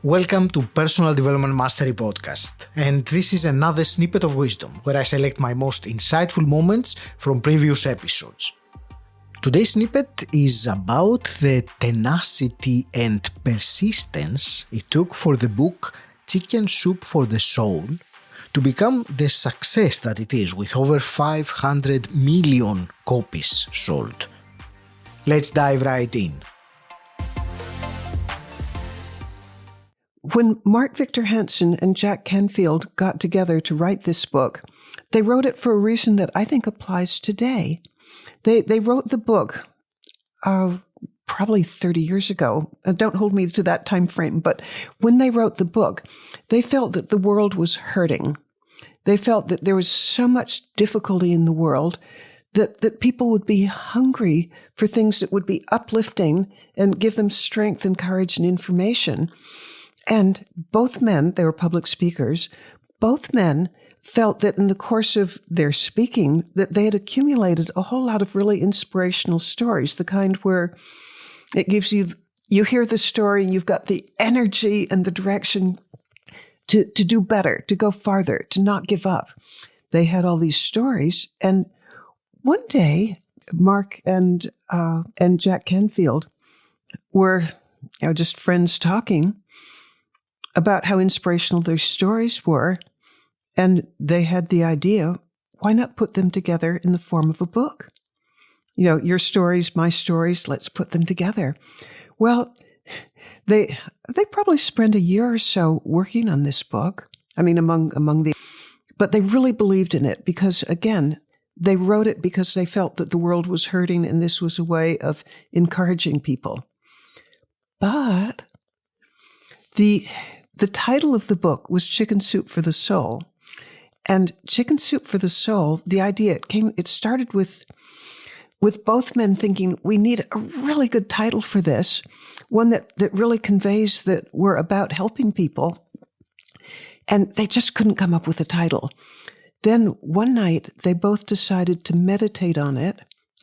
Welcome to Personal Development Mastery Podcast, and this is another snippet of wisdom where I select my most insightful moments from previous episodes. Today's snippet is about the tenacity and persistence it took for the book Chicken Soup for the Soul to become the success that it is, with over 500 million copies sold. Let's dive right in. When Mark Victor Hansen and Jack Canfield got together to write this book, they wrote it for a reason that I think applies today. They wrote the book probably 30 years ago. Don't hold me to that time frame, but when they wrote the book, they felt that the world was hurting. They felt that there was so much difficulty in the world that people would be hungry for things that would be uplifting and give them strength and courage and information. And both men, they were public speakers, both men felt that in the course of their speaking that they had accumulated a whole lot of really inspirational stories, the kind where it gives you hear the story and you've got the energy and the direction to do better, to go farther, to not give up. They had all these stories. And one day, Mark and Jack Canfield were just friends talking about how inspirational their stories were, and they had the idea, why not put them together in the form of a book? Your stories, my stories, let's put them together. Well, they probably spent a year or so working on this book. I mean, but they really believed in it because, again, they wrote it because they felt that the world was hurting and this was a way of encouraging people. But the title of the book was Chicken Soup for the Soul. And Chicken Soup for the Soul, the idea, it started with both men thinking, we need a really good title for this, one that really conveys that we're about helping people. And they just couldn't come up with a title. Then one night, they both decided to meditate on it.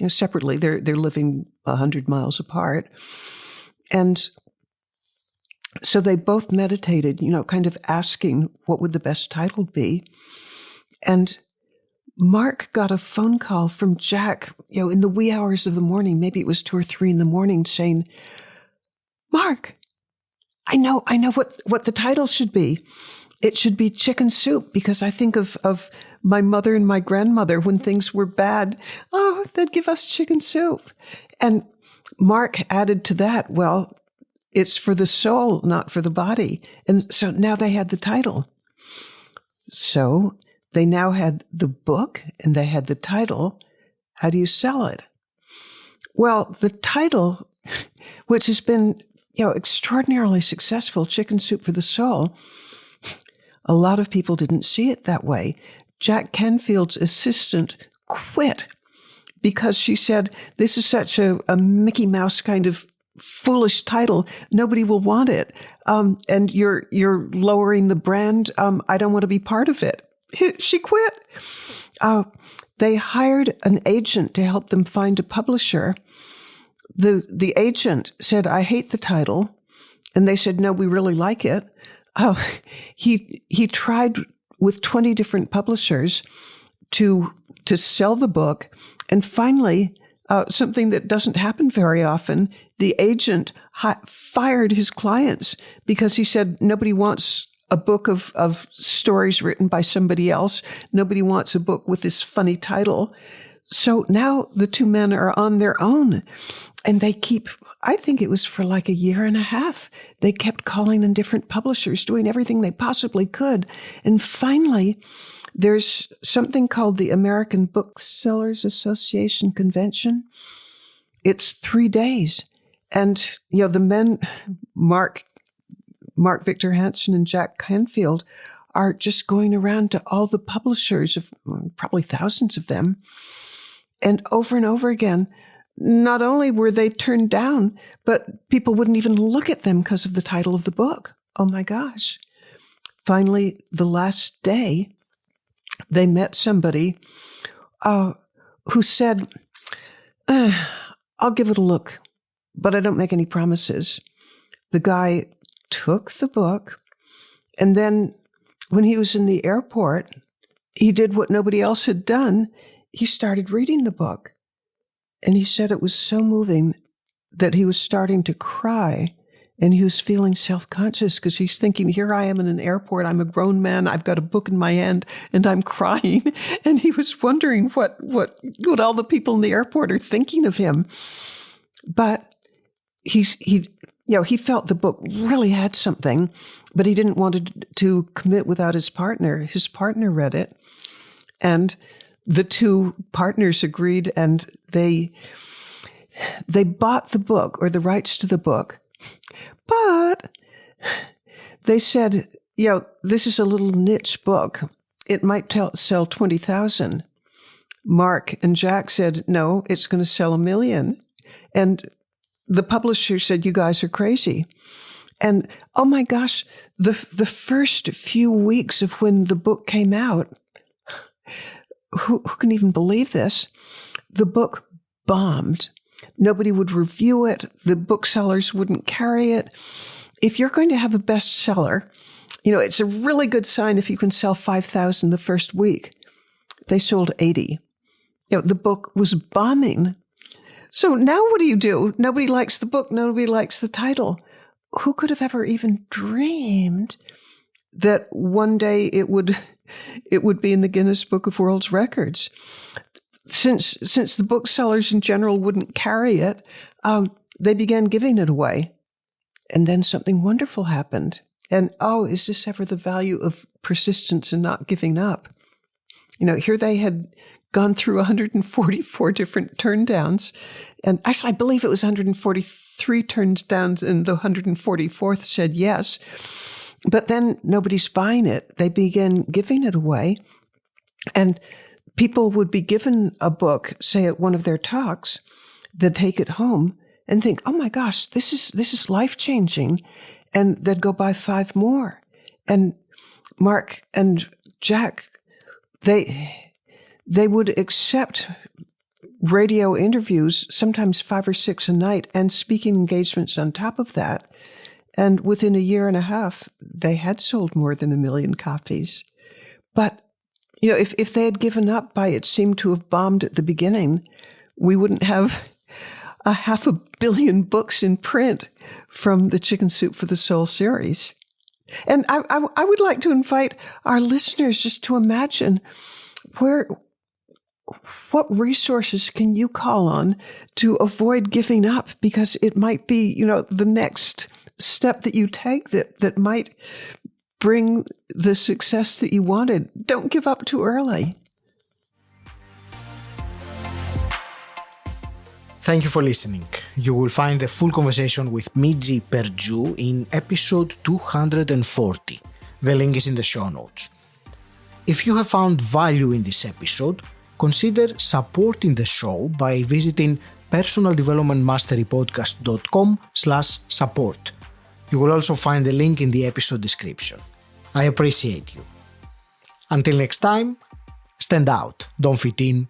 Separately, they're living 100 miles apart. And so they both meditated, kind of asking what would the best title be. And Mark got a phone call from Jack, in the wee hours of the morning, maybe it was 2 or 3 in the morning, saying, Mark, I know what the title should be. It should be Chicken Soup, because I think of my mother and my grandmother when things were bad. Oh, they'd give us chicken soup. And Mark added to that, well, it's for the soul, not for the body. And so now they had the title. So they now had the book and they had the title. How do you sell it? Well, the title, which has been, extraordinarily successful, Chicken Soup for the Soul, a lot of people didn't see it that way. Jack Canfield's assistant quit because she said, this is such a Mickey Mouse kind of foolish title. Nobody will want it. And you're lowering the brand. I don't want to be part of it. She quit. They hired an agent to help them find a publisher. The agent said, I hate the title. And they said, no, we really like it. He tried with 20 different publishers to sell the book. And finally, something that doesn't happen very often, the agent fired his clients because he said nobody wants a book of stories written by somebody else. Nobody wants a book with this funny title. So now the two men are on their own, and I think it was for like a year and a half, they kept calling in different publishers, doing everything they possibly could. And finally, there's something called the American Booksellers Association Convention. It's 3 days. And, the men, Mark Victor Hansen and Jack Canfield, are just going around to all the publishers, of probably thousands of them. And over again, not only were they turned down, but people wouldn't even look at them because of the title of the book. Oh my gosh. Finally, the last day, they met somebody who said, I'll give it a look, but I don't make any promises. The guy took the book, and then when he was in the airport, he did what nobody else had done. He started reading the book. And he said it was so moving that he was starting to cry, and he was feeling self-conscious because he's thinking, here I am in an airport. I'm a grown man. I've got a book in my hand and I'm crying. And he was wondering what all the people in the airport are thinking of him. But he felt the book really had something, but he didn't want to commit without his partner. His partner read it, and the two partners agreed, and they bought the book, or the rights to the book. But they said, this is a little niche book. It might sell 20,000. Mark and Jack said, no, it's going to sell 1 million. And the publisher said, you guys are crazy. And oh my gosh, the first few weeks of when the book came out, who can even believe this? The book bombed. Nobody would review it. The booksellers wouldn't carry it. If you're going to have a bestseller, it's a really good sign if you can sell 5,000 the first week. They sold 80. The book was bombing. So now what do? Nobody likes the book. Nobody likes the title. Who could have ever even dreamed that one day it would be in the Guinness Book of World Records? Since the booksellers in general wouldn't carry it, they began giving it away. And then something wonderful happened. And is this ever the value of persistence and not giving up? Here they had gone through 144 different turndowns. And actually, I believe it was 143 turndowns, and the 144th said yes. But then nobody's buying it. They began giving it away. And people would be given a book, say at one of their talks, they'd take it home and think, oh my gosh, this is life-changing. And they'd go buy 5 more. And Mark and Jack, they would accept radio interviews, sometimes 5 or 6 a night, and speaking engagements on top of that. And within a year and a half, they had sold more than 1 million copies. But if they had given up by it seemed to have bombed at the beginning, we wouldn't have 500 million books in print from the Chicken Soup for the Soul series. And I would like to invite our listeners just to imagine what resources can you call on to avoid giving up? Because it might be, the next step that you take that might bring the success that you wanted. Don't give up too early. Thank you for listening. You will find the full conversation with Mitzi Perdue in episode 240. The link is in the show notes. If you have found value in this episode, consider supporting the show by visiting personaldevelopmentmasterypodcast.com/support. You will also find the link in the episode description. I appreciate you. Until next time, stand out, don't fit in,